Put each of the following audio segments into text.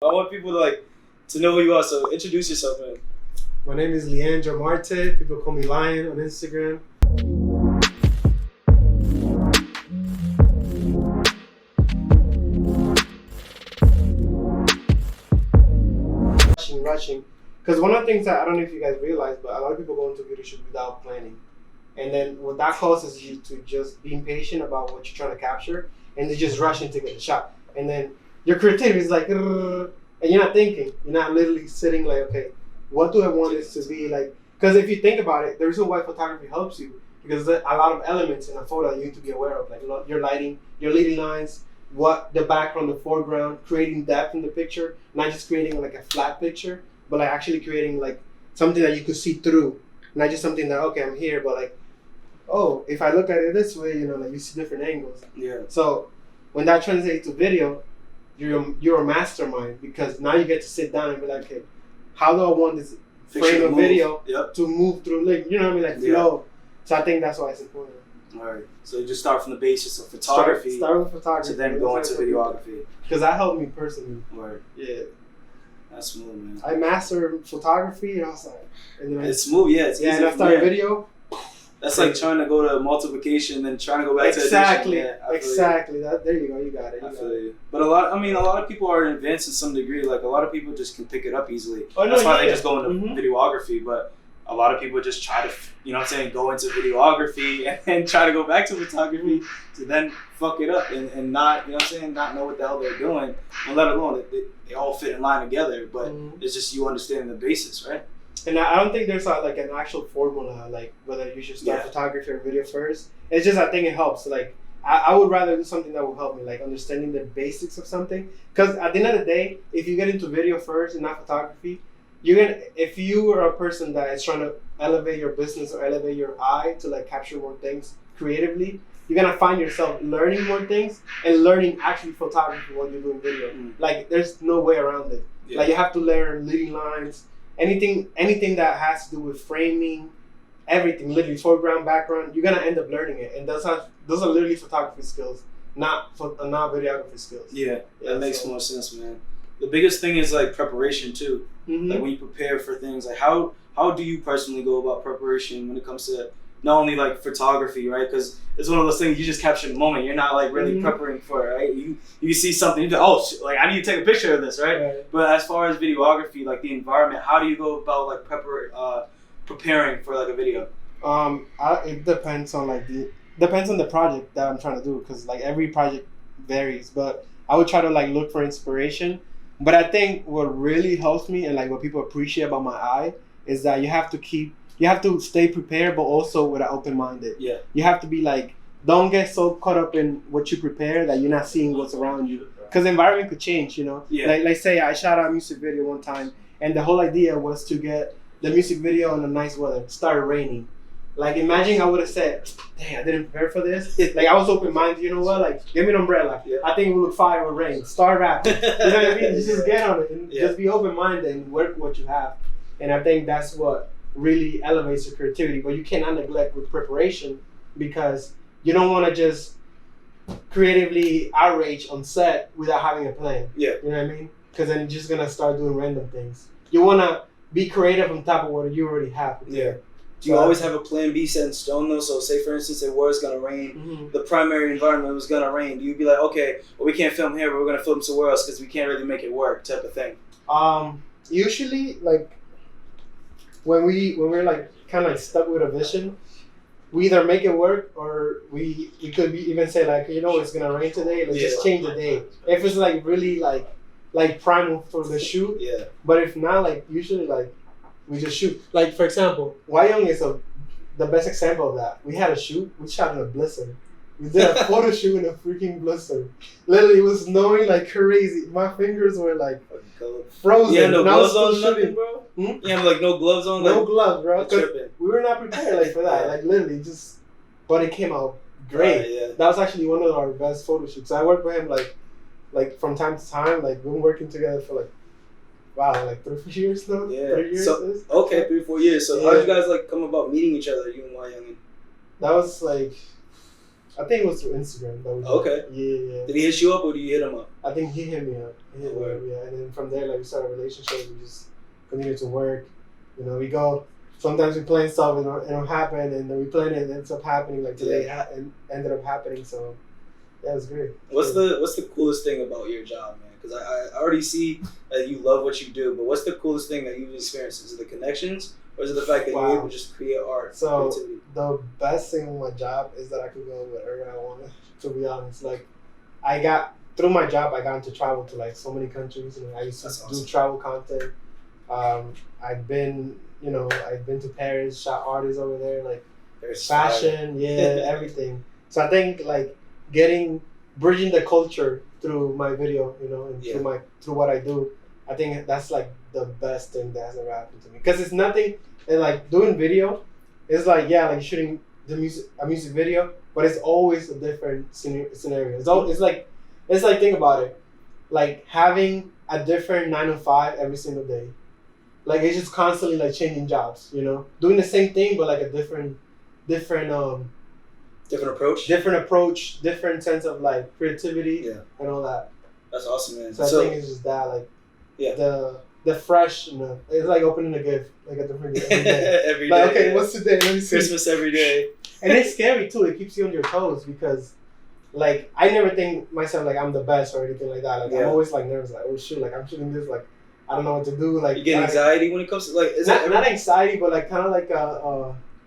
I want people to know who you are, so introduce yourself, man. My name is Lion Marte. People call me Lion on Instagram. Rushing. Because one of the things that I don't know if you guys realize, but a lot of people go into video shoots without planning. And then what that causes you to just be impatient about what you're trying to capture and then just rushing to get the shot. And then your creativity is like, and you're not thinking. You're not literally sitting like, okay, what do I want this to be like? Because if you think about it, the reason why photography helps you, because there's a lot of elements in a photo that you need to be aware of, like your lighting, your leading lines, what the background, the foreground, creating depth in the picture, not just creating like a flat picture, but like actually creating like something that you could see through, not just something that, okay, I'm here, but like, oh, if I look at it this way, like you see different angles. Yeah. So when that translates to video, you're a mastermind, because now you get to sit down and be like, okay, how do I want this frame of video to move through, like, you know what I mean, like flow. So I think that's why it's important. All right. So you just start from the basics of photography. Start with photography. To then go into videography. Because that helped me personally. Right. Yeah. That's smooth, man. I mastered photography, and I was like, and then it's smooth, yeah. It's easy. And I started video. That's like trying to go to multiplication and then trying to go back to addition. Exactly. There you go. You got it. I feel you. But a lot of people are advanced to some degree. Like a lot of people just can pick it up easily. That's why they just go into videography. But a lot of people just try to, go into videography and then try to go back to photography to then fuck it up and not, not know what the hell they're doing, and let alone they all fit in line together. But it's just you understanding the basis, right? And I don't think there's like an actual formula, like whether you should start photography or video first. It's just, I think it helps. Like I would rather do something that will help me, like understanding the basics of something. Because at the end of the day, if you get into video first and not photography, if you are a person that is trying to elevate your business or elevate your eye to like capture more things creatively, you're gonna find yourself learning more things and learning actually photography while you're doing video. Like there's no way around it. Yeah. Like you have to learn leading lines, anything that has to do with framing, everything, literally foreground, background. You're gonna end up learning it, and those are literally photography skills, not videography skills. Yeah, that makes more sense, man. The biggest thing is like preparation too. Like when you prepare for things, like how do you personally go about preparation when it comes to not only like photography, right? Because it's one of those things you just capture in the moment. You're not like really preparing for it, right? You see something, you go, oh shit, like I need to take a picture of this, right? But as far as videography, like the environment, how do you go about like preparing for like a video? It depends on the project that I'm trying to do, because like every project varies. But I would try to like look for inspiration. But I think what really helps me and like what people appreciate about my eye is that you have to stay prepared, but also with an open-minded. Yeah. You have to be like, don't get so caught up in what you prepare that you're not seeing what's around you. Because the environment could change, Yeah. Like say I shot a music video one time, and the whole idea was to get the music video in a nice weather. It started raining. Like imagine I would have said, dang, I didn't prepare for this. Like I was open-minded, you know what? Like give me an umbrella. Yeah. I think it would look fire with rain. Start rapping. You know what I mean? Just get on it and just be open-minded and work what you have. And I think that's what really elevates your creativity. But you cannot neglect with preparation, because you don't want to just creatively outrage on set without having a plan. Yeah. You know what I mean? Because then you're just gonna start doing random things. You want to be creative on top of what you already have. Yeah. Do you always have a plan B set in stone though? So say for instance it was gonna rain, the primary environment was gonna rain. Do you be like, okay, well we can't film here, but we're gonna film somewhere else because we can't really make it work, type of thing? Usually like when we're like kind of like stuck with a vision, we either make it work or we could even say like, it's gonna rain today, let's just change the day. If it's like really like primal for the shoot. Yeah. But if not, like usually like we just shoot. Like for example, Wyoming is the best example of that. We had a shoot, we shot in a blizzard. We did a photo shoot in a freaking blizzard. Literally, it was snowing like crazy. My fingers were like frozen. You had no gloves on, nothing, bro? You have like no gloves on? No gloves, bro. We were not prepared like for that. Like literally, but it came out great. Yeah. That was actually one of our best photo shoots. I worked with him like from time to time. Like we've been working together for like 3-4 years now. Yeah. 3 years. So, okay, 3-4 years. So how did you guys like come about meeting each other, you and Wyoming? That was like I think it was through Instagram. That we Okay. Yeah. Did he hit you up or did you hit him up? I think he hit me up. Yeah. And then from there, like, we started a relationship. We just continued to work. You know, we go. Sometimes we plan stuff and it'll happen, and then we plan it and it ends up happening. Like today, and ended up happening. So yeah, it was great. What's the coolest thing about your job, man? Because I already see that you love what you do, but what's the coolest thing that you've experienced? Is it the connections, or is it the fact that you're able to just create art? So creativity? The best thing with my job is that I could go wherever I want. To be honest, like through my job, I got to travel to like so many countries. You know, I used to do travel content. I've been to Paris, shot artists over there, like There's fashion, everything. So I think like bridging the culture through my video, you know, and through what I do, I think that's like the best thing that has ever happened to me. Because it's nothing, and like doing video, it's like like shooting a music video, but it's always a different scenario. It's like think about it, like having a different 9 to 5 every single day. Like it's just constantly like changing jobs, you know, doing the same thing but like a different approach, different sense of like creativity and all that. That's awesome, man. So I think it's just that like the fresh, you know, it's like opening a gift, like a different gift every day. Every like, day. Okay, what's today? Let me see. Christmas every day. And it's scary too. It keeps you on your toes because like I never think myself like I'm the best or anything like that. Like I'm always like nervous, like, oh shoot, like I'm shooting this, like I don't know what to do. Like you get anxiety when it comes to like not anxiety, but like kind of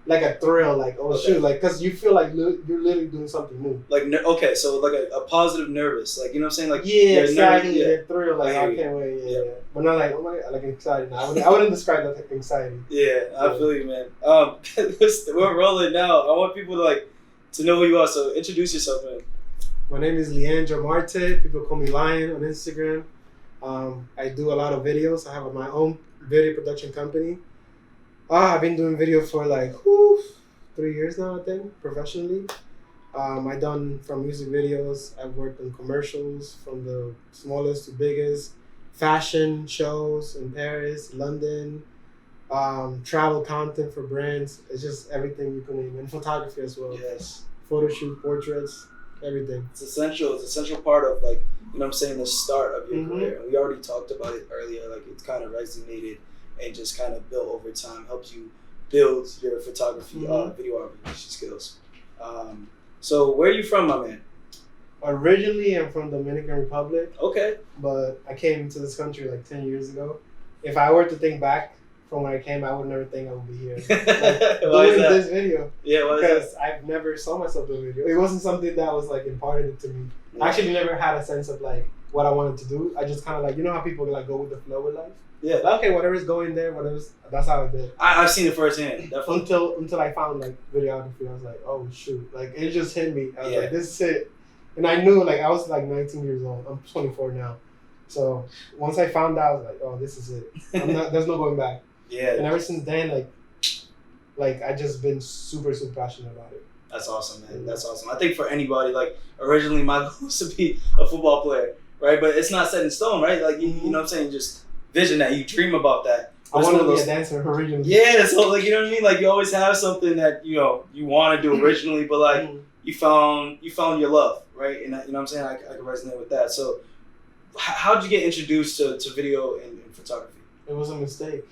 like a thrill, like shoot, like because you feel like you're literally doing something new. Like so like a positive nervous, like you know what I'm saying, like exactly, thrill, like I can't wait, but not like oh my god, like excited. I wouldn't describe that like anxiety. I feel you, man. We're rolling now. I want people to know who you are. So introduce yourself, man. My name is Lion Marte. People call me Lion on Instagram. I do a lot of videos. I have my own video production company. I've been doing video for like 3 years now, I think, professionally. I've done from music videos. I've worked on commercials from the smallest to biggest, fashion shows in Paris, London, travel content for brands. It's just everything you can name, and photography as well. Yes. Photo shoot, portraits, everything. It's essential. It's an essential part of like, you know what I'm saying, the start of your career. And we already talked about it earlier. Like it's kind of resonated and just kind of built over time, helps you build your photography, videography skills. So where are you from, my man? Originally, I'm from Dominican Republic. Okay. But I came to this country like 10 years ago. If I were to think back from when I came, I would never think I would be here. Like, doing this video. Yeah, why is because I've never saw myself doing video. It wasn't something that was like imparted to me. I actually never had a sense of like what I wanted to do. I just kind of like, you know how people like go with the flow with life? Yeah. Like, okay, whatever's going there, that's how I did. I've seen it firsthand. Definitely. Until I found like videography, I was like, oh shoot, like it just hit me. I was like, this is it. And I knew like I was like 19 years old. I'm 24 now. So once I found out, I was like, oh, this is it. There's no going back. Yeah. And ever since then, like I just been super, super passionate about it. That's awesome, man. That's awesome. I think for anybody, like originally my goal was to be a football player, right? But it's not set in stone, right? Like you know what I'm saying? Just vision that, you dream about that. I want to be a dancer originally. Yeah, so like you know what I mean? Like you always have something that you want to do originally, but like you found your love, right? And you know what I'm saying? I can resonate with that. So how did you get introduced to video and photography? It was a mistake.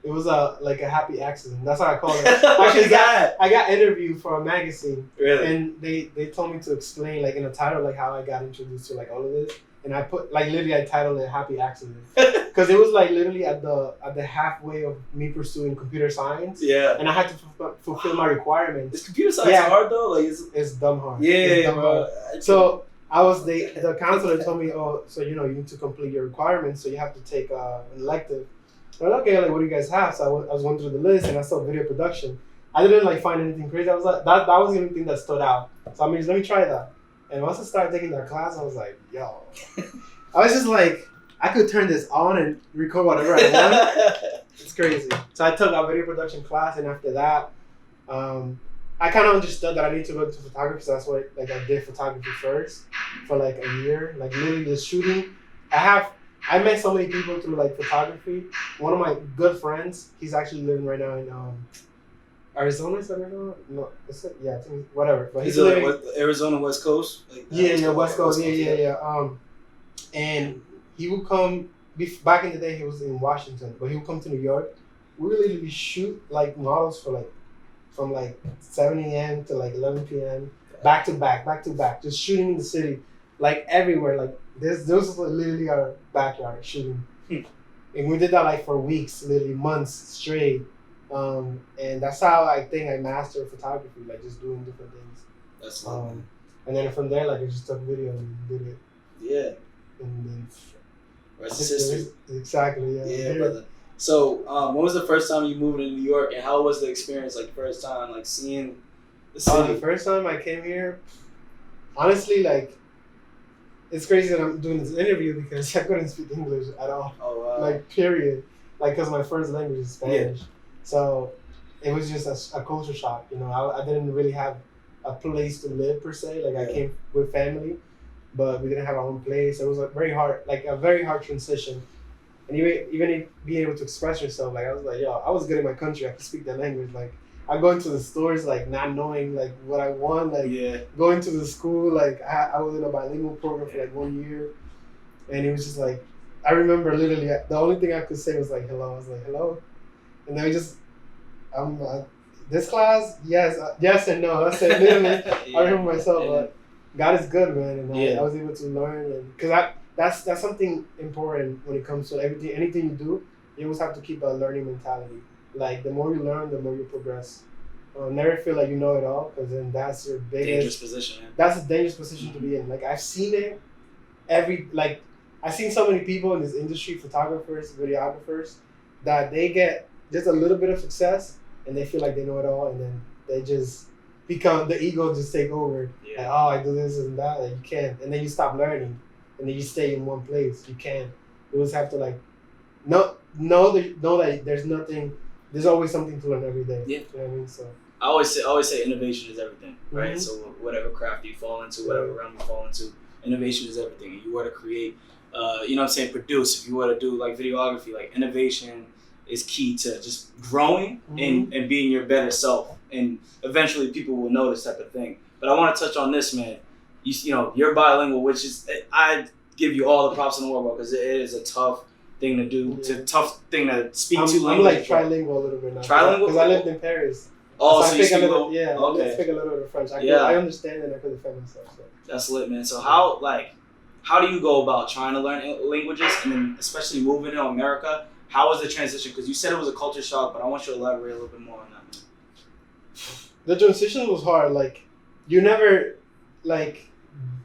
It was a happy accident. That's how I call it. Actually, I got interviewed for a magazine. Really? And they told me to explain like in the title like how I got introduced to like all of this. And I put like literally I titled it "Happy Accident" because it was like literally at the halfway of me pursuing computer science. Yeah. And I had to fulfill my requirements. Is computer science hard though? Like it's dumb hard. Yeah. Hard. So I was the counselor told me, oh, so you need to complete your requirements, so you have to take an elective. I'm like, okay, like what do you guys have? So I was going through the list and I saw video production. I didn't like find anything crazy. I was like that was the only thing that stood out. So I mean, let me try that. And once I started taking that class, I was like, yo. I was just like, I could turn this on and record whatever I want. It's crazy. So I took a video production class, and after that, I kind of understood that I need to go into photography. So that's why like I did photography first for like a year, like literally just shooting. I met so many people through like photography. One of my good friends, he's actually living right now in Arizona, is that Arizona? No, it's yeah, I think whatever. But he's like Arizona West Coast. Like, yeah, West Coast. Yeah. And he would come. Back in the day, he was in Washington, but he would come to New York. We would literally shoot like models for like from like 7 a.m. to like 11 p.m. back to back, just shooting in the city, like everywhere. Like this was literally our backyard shooting, and we did that like for weeks, literally months straight. And that's how I think I mastered photography, like just doing different things. That's and then from there, like I just took video and did it. Yeah. And then rest is history. Exactly. Yeah. Yeah, brother. So, when was the first time you moved to New York, and how was the experience? Like first time, like seeing the city. The first time I came here, honestly, like it's crazy that I'm doing this interview because I couldn't speak English at all. Oh wow. Like period. Like because my first language is Spanish. Yeah. So it was just a culture shock, you know. I didn't really have a place to live per se. Like I came with family, but we didn't have our own place. It was a very hard transition. And even being able to express yourself, like I was like, yo, I was good in my country. I could speak that language. Like I go into the stores, like not knowing like what I want. Like going to the school, like I was in a bilingual program for like 1 year, and it was just like I remember literally the only thing I could say was like hello. I was like hello. And then we just, this class, yes and no. That's it. Literally, I remember myself, but God is good, man. And I was able to learn, and because that's something important when it comes to anything you do. You always have to keep a learning mentality. Like the more you learn, the more you progress. Never feel like you know it all, because then that's your biggest dangerous position. Man. That's a dangerous position to be in. Like I've seen it, I've seen so many people in this industry, photographers, videographers, that they get just a little bit of success and they feel like they know it all, and then they just become, the ego just take over. Like, oh, I do this and that, and you can't, and then you stop learning, and then you stay in one place. You can't. You always have to like know that there's always something to learn every day. Yeah. You know what I mean? So I always say innovation is everything, right? Mm-hmm. So whatever craft you fall into, whatever realm you fall into, innovation is everything. If you were to create, produce, if you were to do like videography, like innovation is key to just growing and being your better self, and eventually people will notice type of thing. But I want to touch on this, man. You're bilingual, which is, I give you all the props in the world, because it is a tough thing to do. It's a tough thing to speak two languages. I'm like trilingual a little bit now. Trilingual? Because I lived in Paris. Oh, so I you speak a little, okay. I speak a little bit of French. I understand and I could defend myself. So. That's lit, man. So how do you go about trying to learn languages, and then especially moving to America? How was the transition? Because you said it was a culture shock, but I want you to elaborate a little bit more on that, man. The transition was hard. Like, you never, like,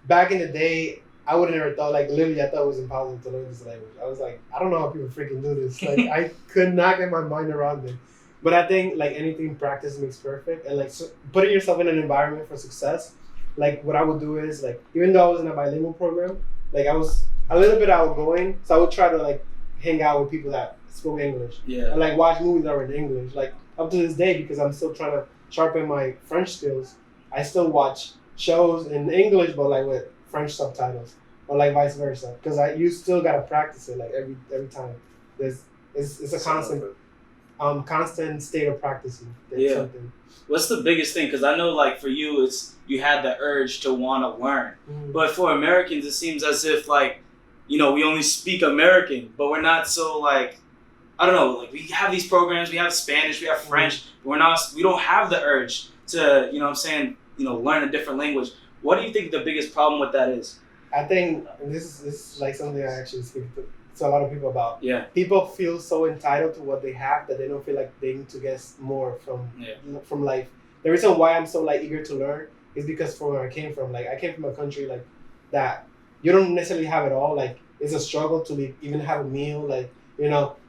back in the day, I would have never thought, like, literally, I thought it was impossible to learn this language. I was like, I don't know how people freaking do this. Like, I could not get my mind around it. But I think, like, anything, practice makes perfect. And, like, so putting yourself in an environment for success, like, what I would do is, like, even though I was in a bilingual program, like, I was a little bit outgoing. So I would try to, like, hang out with people that spoke English. Yeah. And, like, watch movies that were in English. Like, up to this day, because I'm still trying to sharpen my French skills, I still watch shows in English, but, like, with French subtitles. Or, like, vice versa. Because you still got to practice it, like, every time. It's a constant state of practicing. Something. What's the biggest thing? Because I know, like, for you, you had the urge to want to learn. Mm-hmm. But for Americans, it seems as if, like, we only speak American, but we're not so, like, I don't know, like, we have these programs, we have Spanish, we have French, but we don't have the urge to, learn a different language. What do you think the biggest problem with that is? I think, and this is like something I actually speak to a lot of people about. Yeah. People feel so entitled to what they have that they don't feel like they need to get more from life. The reason why I'm so, like, eager to learn is because from where I came from. Like, I came from a country, like, that you don't necessarily have it all. Like, it's a struggle to even have a meal. Like,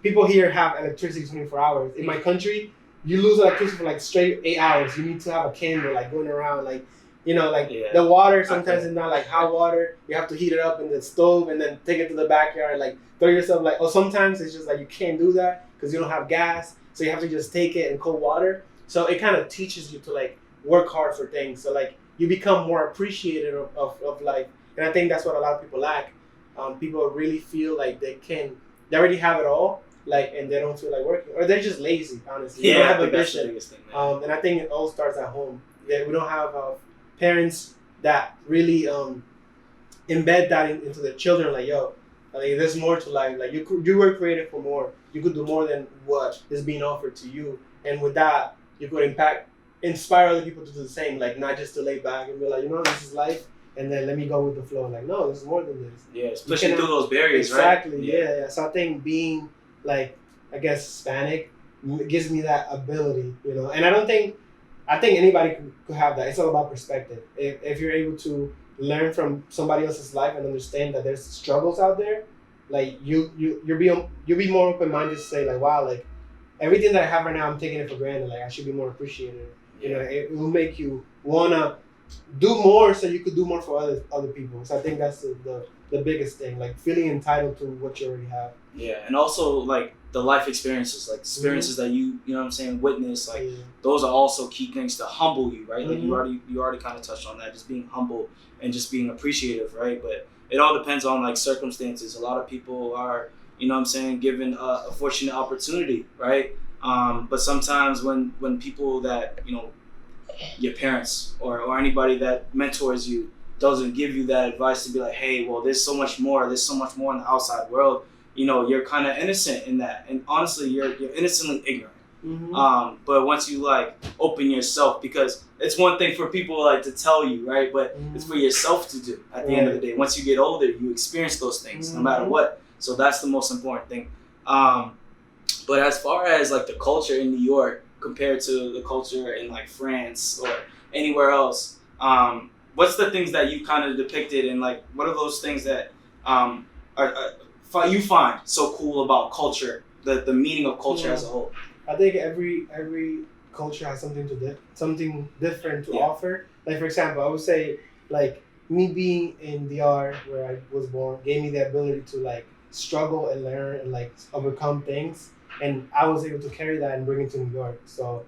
people here have electricity 24 hours. In my country, you lose electricity for, like, straight 8 hours. You need to have a candle, like, going around, like, the water sometimes is not, like, hot water. You have to heat it up in the stove and then take it to the backyard, like, throw yourself, like, or sometimes it's just, like, you can't do that because you don't have gas. So you have to just take it in cold water. So it kind of teaches you to, like, work hard for things. So, like, you become more appreciative of life. And I think that's what a lot of people lack. People really feel like they already have it all, like, and they don't feel like working, or they're just lazy. Honestly, Yeah, they don't I have think that's the ambition. biggest thing, man. And I think it all starts at home. Yeah, we don't have parents that really embed that into their children. Like, yo, like there's more to life. Like you were created for more. You could do more than what is being offered to you, and with that, you could inspire other people to do the same. Like, not just to lay back and be like, this is life, and then let me go with the flow. Like, no, there's more than this. Yeah, it's pushing through those barriers, exactly, right? Exactly. Yeah. So I think being like, I guess Hispanic gives me that ability, And I think anybody could have that. It's all about perspective. If you're able to learn from somebody else's life and understand that there's struggles out there, like you'll be more open minded to say like, wow, like everything that I have right now, I'm taking it for granted. Like I should be more appreciative. It will make you wanna do more so you could do more for other people. So I think that's the biggest thing, like feeling entitled to what you already have. Yeah, and also like the life experiences, like experiences that you know what I'm saying, witness, like those are also key things to humble you, right? Like you already kind of touched on that, just being humble and just being appreciative, right? But it all depends on like circumstances. A lot of people are, you know what I'm saying, given a fortunate opportunity, right? But sometimes when people that, your parents or anybody that mentors you doesn't give you that advice to be like, hey, well, there's so much more in the outside world. You're kind of innocent in that, and honestly, you're innocently ignorant. Mm-hmm. But once you like open yourself, because it's one thing for people like to tell you, right? But it's for yourself to do at the end of the day. Once you get older, you experience those things no matter what. So that's the most important thing. But as far as like the culture in New York compared to the culture in like France or anywhere else, what's the things that you kind of depicted, and like what are those things that you find so cool about culture, the meaning of culture as a whole? I think every culture has something different to offer. Like for example, I would say like me being in DR where I was born gave me the ability to like struggle and learn and like overcome things, and I was able to carry that and bring it to New York. So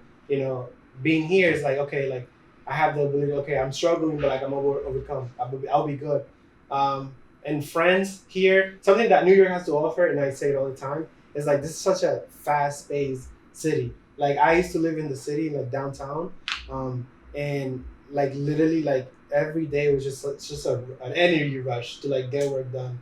being here is like, okay, like I have the ability. Okay, I'm struggling, but like I'm overcome. I'll be good. And friends here, something that New York has to offer, and I say it all the time, is like this is such a fast-paced city. Like I used to live in the city, like downtown, and like literally like every day was just an energy rush to like get work done.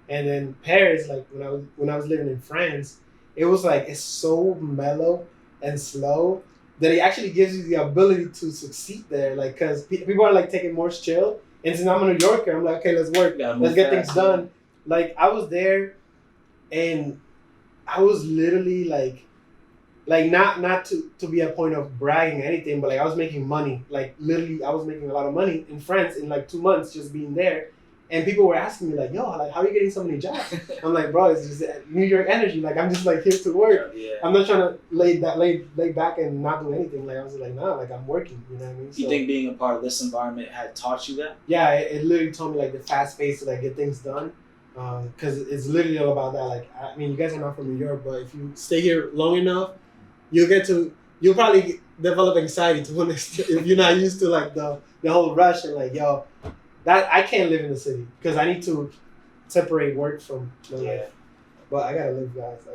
And then Paris, like when I was living in France, it was like it's so mellow and slow that it actually gives you the ability to succeed there. Like because people are like taking more chill. And since I'm a New Yorker, I'm like, okay, let's work. Let's get things done. Like, I was there, and I was literally like not to be a point of bragging or anything, but like I was making money. Like, literally, I was making a lot of money in France in like 2 months just being there. And people were asking me like, yo, like, how are you getting so many jobs? I'm like, bro, it's just New York energy. Like, I'm just like here to work. Yeah. I'm not trying to lay back and not do anything. Like, I was like, nah, like I'm working. You know what I mean? So, you think being a part of this environment had taught you that? Yeah, it literally taught me like the fast pace to like get things done. Because it's literally all about that. Like, I mean, you guys are not from New York, but if you stay here long enough, you'll probably develop anxiety to an extent if you're not used to like the whole rush and like, yo. That I can't live in the city because I need to separate work from my life. But I gotta live, guys.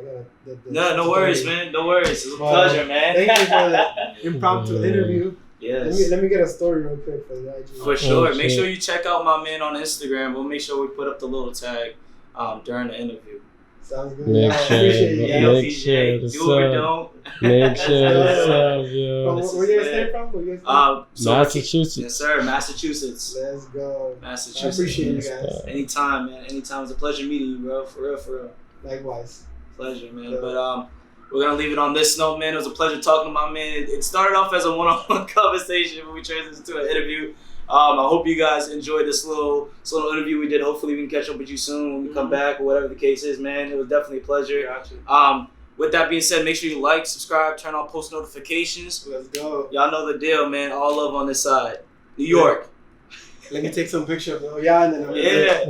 No worries, man. No worries. It's a pleasure, man. Thank you for the impromptu interview. Yes. Let me get a story real quick for the IG. For sure. Make sure you check out my man on Instagram. We'll make sure we put up the little tag during the interview. Sounds good. Make sure it's up, yo. Where you guys stay from? Massachusetts. Yes, sir. Massachusetts. Let's go. Massachusetts. I appreciate you guys. Anytime, man. Anytime. It's a pleasure meeting you, bro. For real. Likewise. Pleasure, man. Yeah. But we're gonna leave it on this note, man. It was a pleasure talking to my man. It started off as a one-on-one conversation, but we transitioned to an interview. I hope you guys enjoyed this little interview we did. Hopefully we can catch up with you soon when we come back or whatever the case is, man. It was definitely a pleasure. Gotcha. With that being said, make sure you like, subscribe, turn on post notifications. Let's go. Y'all know the deal, man. All love on this side. New York. Let me take some pictures of and then yeah.